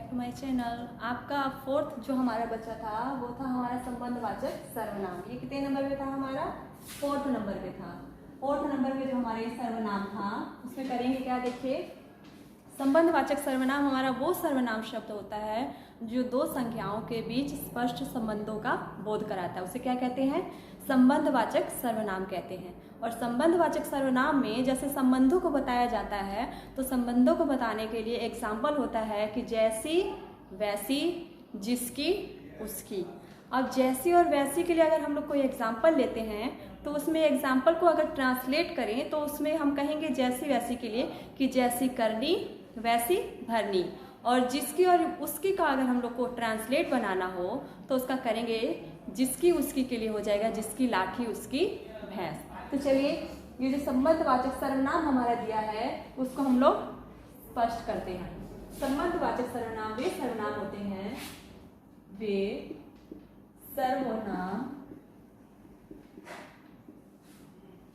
Back to my channel. आपका fourth जो हमारा बच्चा था वो था हमारा संबंधवाचक सर्वनाम। ये कितने नंबर पे था हमारा? फोर्थ नंबर पे था। फोर्थ नंबर पे जो हमारा ये सर्वनाम था उसमें करेंगे क्या? देखिए, संबंधवाचक सर्वनाम हमारा वो सर्वनाम शब्द होता है जो दो संख्याओं के बीच स्पष्ट संबंधों का बोध कराता है। उसे क्या कहते हैं? संबंधवाचक सर्वनाम कहते हैं। और संबंधवाचक सर्वनाम में जैसे संबंधों को बताया जाता है तो संबंधों को बताने के लिए एग्जाम्पल होता है कि जैसी, वैसी, जिसकी, उसकी। अब जैसी और वैसी के लिए अगर हम लोग कोई एग्जाम्पल लेते हैं तो उसमें एग्जाम्पल को अगर ट्रांसलेट करें तो उसमें हम कहेंगे जैसी वैसी के लिए कि जैसी करनी वैसी भरनी। और जिसकी और उसकी का अगर हम लोग को ट्रांसलेट बनाना हो तो उसका करेंगे जिसकी उसकी के लिए हो जाएगा जिसकी लाठी उसकी भैंस। तो चलिए, ये जो संबंधवाचक सर्वनाम हमारा दिया है उसको हम लोग स्पष्ट करते हैं। संबंधवाचक सर्वनाम वे सर्वनाम होते हैं, वे सर्वनाम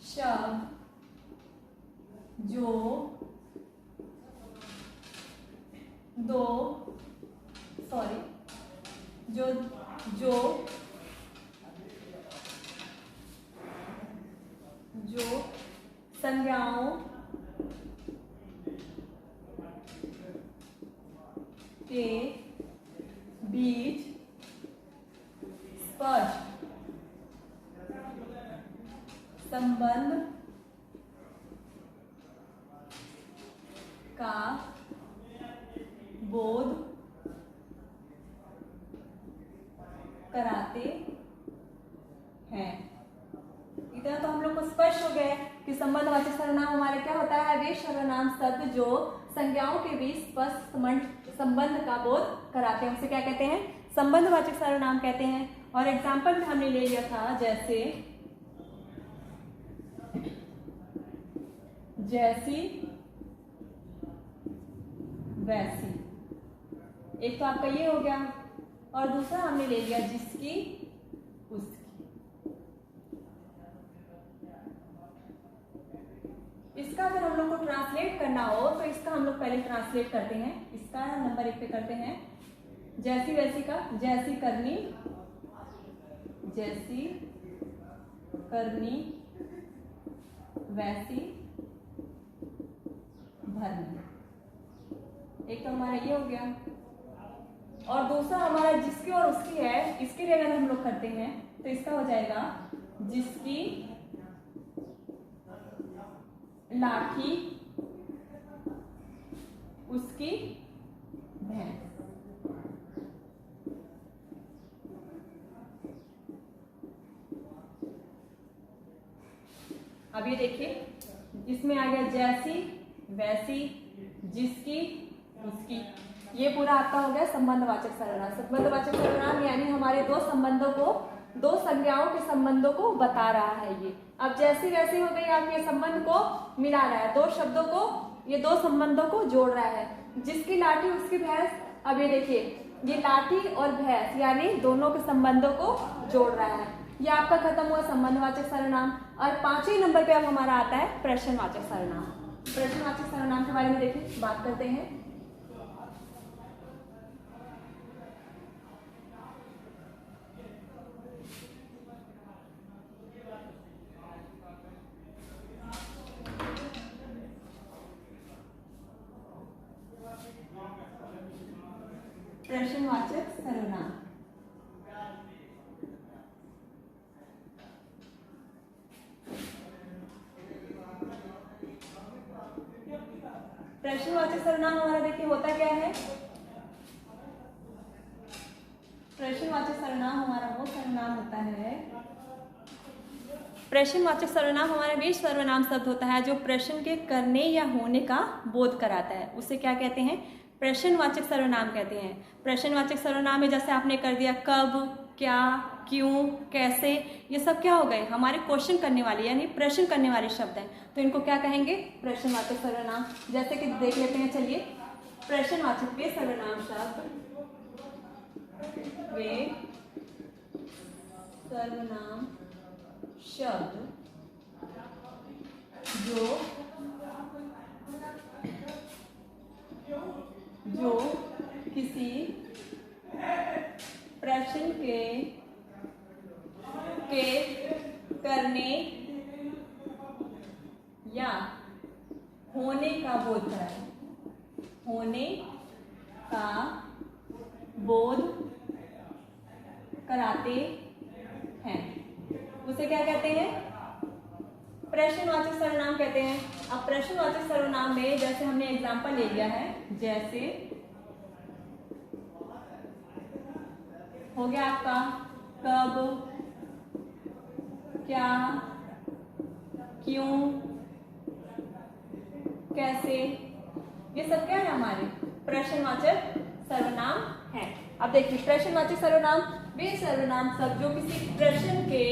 शब्द जो संज्ञाओं के बीच स्पष्ट संबंध का बोध कराते हैं। इतना तो हम लोग को स्पष्ट हो गया कि संबंधवाचक सर्वनाम हमारे क्या होता है? वे सर्वनाम शब्द जो संज्ञाओं के बीच स्पष्ट संबंध का बोध कराते हैं उसे क्या कहते हैं? संबंधवाचक सर्वनाम कहते हैं। और एग्जाम्पल में हमने ले लिया था जैसे, जैसी, वैसी। एक तो आपका ये हो गया और दूसरा हमने ले लिया जिसकी, उसकी। इसका अगर हम लोग को ट्रांसलेट करना हो तो इसका हम लोग पहले ट्रांसलेट करते हैं। इसका नंबर 1 पे करते हैं जैसी वैसी का, जैसी करनी, जैसी करनी, वैसी भरनी। एक तो हमारा ये हो गया और दूसरा हमारा जिसकी और उसकी है। इसके लिए अगर हम लोग करते हैं तो इसका हो जाएगा जिसकी लाठी उसकी भैंस। अब ये देखिए, इसमें आ गया जैसी, वैसी, जिसकी, उसकी। ये पूरा आपका हो गया संबंधवाचक सर्वनाम। संबंधवाचक सर्वनाम यानी हमारे दो संबंधों को, दो संज्ञाओं के संबंधों को बता रहा है ये। अब जैसी वैसी हो गई, आपके संबंध को मिला रहा है, दो शब्दों को, ये दो संबंधों को जोड़ रहा है। जिसकी लाठी उसकी भैंस। अब ये देखिए, ये लाठी और भैंस यानी दोनों के संबंधों को जोड़ रहा है। ये आपका खत्म हुआ संबंधवाचक सर्वनाम। और 5वें नंबर पे अब हमारा आता है प्रश्नवाचक सर्वनाम। प्रश्नवाचक सर्वनाम के बारे में देखिए, बात करते हैं। प्रश्नवाचक सर्वनाम प्रश्नवाचक सर्वनाम हमारा देखिए होता क्या है? प्रश्नवाचक सर्वनाम हमारा वो सर्वनाम होता है, प्रश्नवाचक सर्वनाम हमारा वे सर्वनाम शब्द होता है जो प्रश्न के करने या होने का बोध कराता है। उसे क्या कहते हैं? प्रश्नवाचक सर्वनाम कहते हैं। प्रश्नवाचक सर्वनाम में जैसे आपने कर दिया कब, क्या, क्यों, कैसे, ये सब क्या हो गए? हमारे क्वेश्चन करने वाले यानी प्रश्न करने वाले शब्द हैं। तो इनको क्या कहेंगे? प्रश्नवाचक सर्वनाम। जैसे कि देख लेते हैं, चलिए। प्रश्नवाचक वे सर्वनाम शब्द, वे सर्वनाम शब्द जो किसी प्रश्न के करने या होने का बोध कराए, होने का बोध कराते हैं, उसे क्या कहते हैं? प्रश्नवाचक सर्वनाम कहते हैं। अब प्रश्नवाचक सर्वनाम में जैसे हमने एग्जांपल ले लिया है, जैसे हो गया आपका कब, क्या, क्यों, कैसे, ये सब क्या है? हमारे प्रश्नवाचक सर्वनाम है। अब देखिए प्रश्नवाचक सर्वनाम वे सर्वनाम सब जो किसी प्रश्न के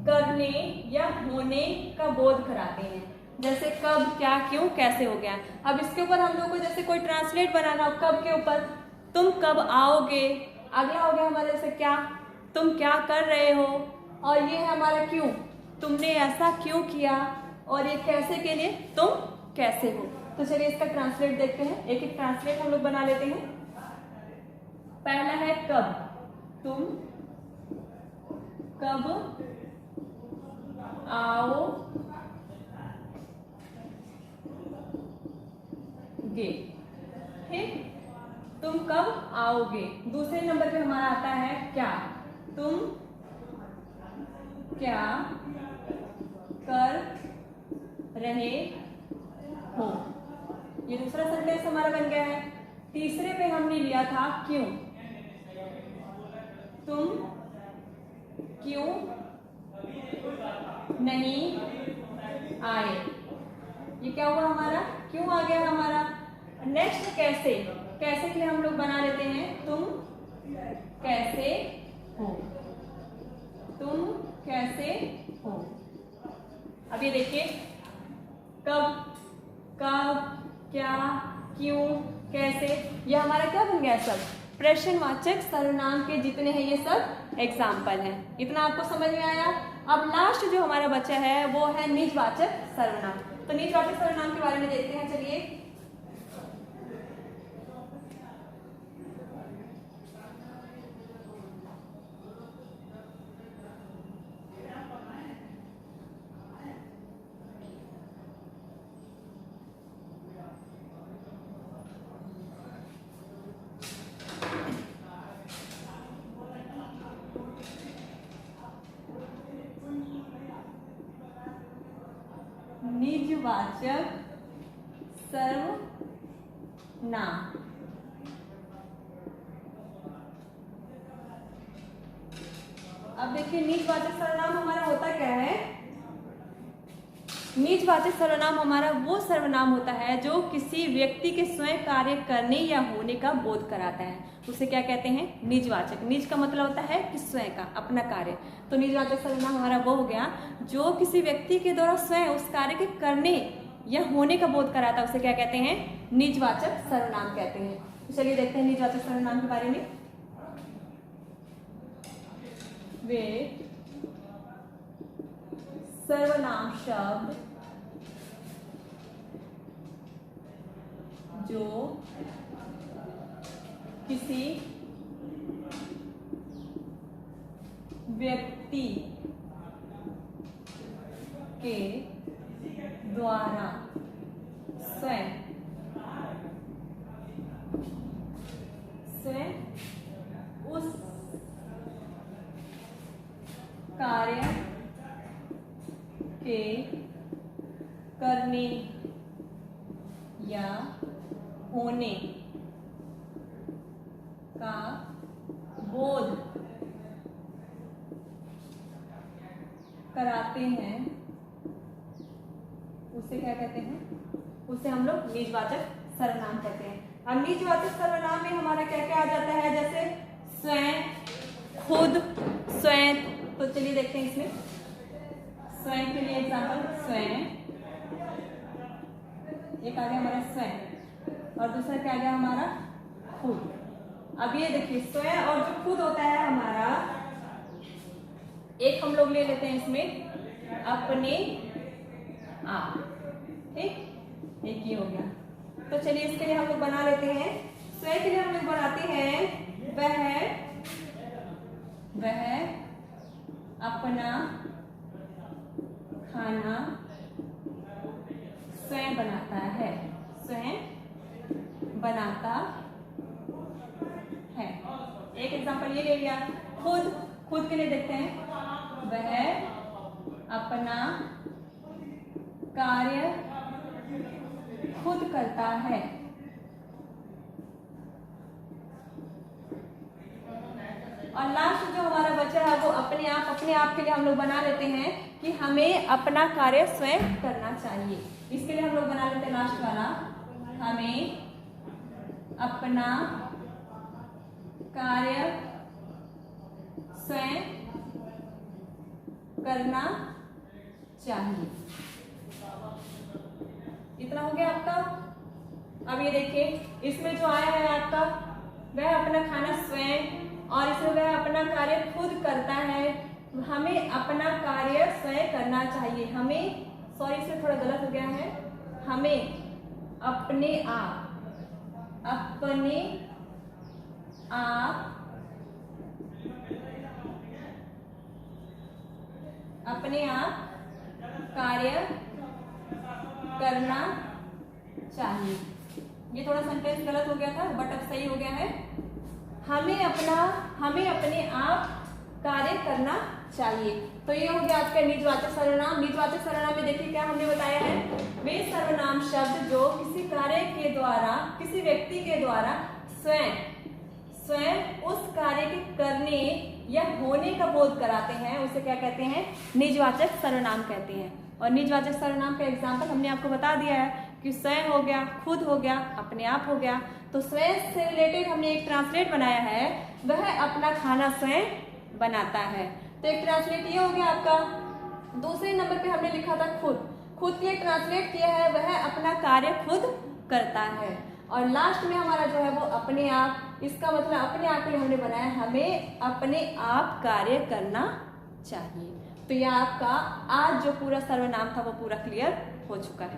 करने या होने का बोध कराते हैं, जैसे कब, क्या, क्यों, कैसे हो गया। अब इसके ऊपर हम लोग को जैसे कोई ट्रांसलेट बनाना हो, कब के ऊपर तुम कब आओगे, अगला हो गया हमारे जैसे क्या, तुम क्या कर रहे हो, और ये है हमारा क्यों, तुमने ऐसा क्यों किया, और ये कैसे के लिए तुम कैसे हो। तो चलिए इसका ट्रांसलेट देखते हैं, एक एक ट्रांसलेट हम लोग बना लेते हैं। पहला है कब, तुम कब आओगे, ठीक, तुम कब आओगे। दूसरे नंबर पे हमारा आता है क्या, तुम क्या कर रहे हो, ये दूसरा सेंटेंस हमारा बन गया है। तीसरे पे हमने लिया था क्यों, तुम क्यों नहीं आए, ये क्या हुआ हमारा, क्यों आ गया हमारा। नेक्स्ट कैसे, कैसे के लिए हम लोग बना लेते हैं तुम कैसे हो, तुम कैसे हो। अब ये देखिए कब, कब, क्या, क्यों, कैसे, ये हमारा क्या बन गया, सब प्रश्नवाचक सर्वनाम के जितने हैं ये सब एग्जाम्पल हैं। इतना आपको समझ में आया। अब लास्ट जो हमारा बचा है वो है निजवाचक सर्वनाम। तो निजवाचक सर्वनाम के बारे में देखते हैं, चलिए। निजवाचक सर्वनाम, अब देखिए निजवाचक सर्वनाम हमारा होता क्या है। निजवाचक सर्वनाम हमारा वो सर्वनाम होता है जो किसी व्यक्ति के स्वयं कार्य करने या होने का बोध कराता है, उसे क्या कहते हैं, निजवाचक। निज का मतलब होता है कि स्वयं का, अपना कार्य। तो निजवाचक सर्वनाम हमारा वो हो गया जो किसी व्यक्ति के द्वारा स्वयं उस कार्य के करने या होने का बोध कराता है, उसे क्या कहते हैं, निजवाचक सर्वनाम कहते हैं। तो चलिए देखते हैं निजवाचक सर्वनाम के बारे में। वे सर्वनाम शब्द जो किसी व्यक्ति के द्वारा स्वयं उस कार्य के करने या होने का बोध कराते हैं, उसे क्या कहते हैं, उसे हम लोग निजवाचक सर्वनाम कहते हैं। अब निजवाचक सर्वनाम में हमारा क्या क्या आ जाता है, जैसे स्वयं, खुद, स्वयं। तो चलिए देखते हैं इसमें स्वयं के लिए एग्जाम्पल, स्वयं, एक आ गया हमारा स्वयं, और दूसरा क्या आ गया हमारा, खुद। अब ये देखिए स्वयं और जो खुद होता है हमारा, एक हम लोग ले लेते हैं इसमें अपने आप, ठीक, एक ही हो गया। तो चलिए इसके लिए हम लोग बना लेते हैं। स्वयं के लिए हम लोग बनाते वह अपना खाना स्वयं बनाता है। स्वयं बनाता है। एक एग्जांपल ये ले लिया। खुद के लिए देखते हैं। वह अपना कार्य खुद करता है। और लास्ट जो हमारा बचा है वो अपने आप के लिए हम लोग बना लेते हैं कि हमें अपना कार्य स्वयं करना चाहिए। इसके लिए हम लोग बना लेते हैं लास्ट वाला, हमें अपना कार्य स्वयं करना चाहिए। इतना हो गया आपका। अब ये देखिए, इसमें जो आया है आपका, वह अपना खाना स्वयं, और इसमें वह अपना कार्य खुद करता है। हमें अपना कार्य स्वयं करना चाहिए। इसमें थोड़ा गलत हो गया है। हमें अपने आप कार्य करना चाहिए। ये थोड़ा सेंटेंस गलत हो गया था, बट अब सही हो गया है। हमें अपने आप कार्य करना चाहिए। तो ये हो गया आपका निजवाचक सर्वनाम। निजवाचक सर्वनाम में देखिए क्या हमने बताया है, वे सर्वनाम शब्द जो किसी कार्य के द्वारा, किसी व्यक्ति के द्वारा स्वयं उस कार्य के करने या होने का बोध कराते हैं, उसे क्या कहते हैं, निजवाचक सर्वनाम कहते हैं। और निजवाचक सर्वनाम का एग्जाम्पल हमने आपको बता दिया है कि स्वयं हो गया, खुद हो गया, अपने आप हो गया। तो स्वयं से रिलेटेड हमने एक ट्रांसलेट बनाया है, वह अपना खाना स्वयं बनाता है। तो एक ट्रांसलेट ये हो गया आपका। दूसरे नंबर पे हमने लिखा था खुद के ट्रांसलेट किया है, वह अपना कार्य खुद करता है। और लास्ट में हमारा जो है वो अपने आप, इसका मतलब अपने आप के लिए हमने बनाया, हमें अपने आप कार्य करना चाहिए। तो यह आपका आज जो पूरा सर्वनाम था वो पूरा क्लियर हो चुका है।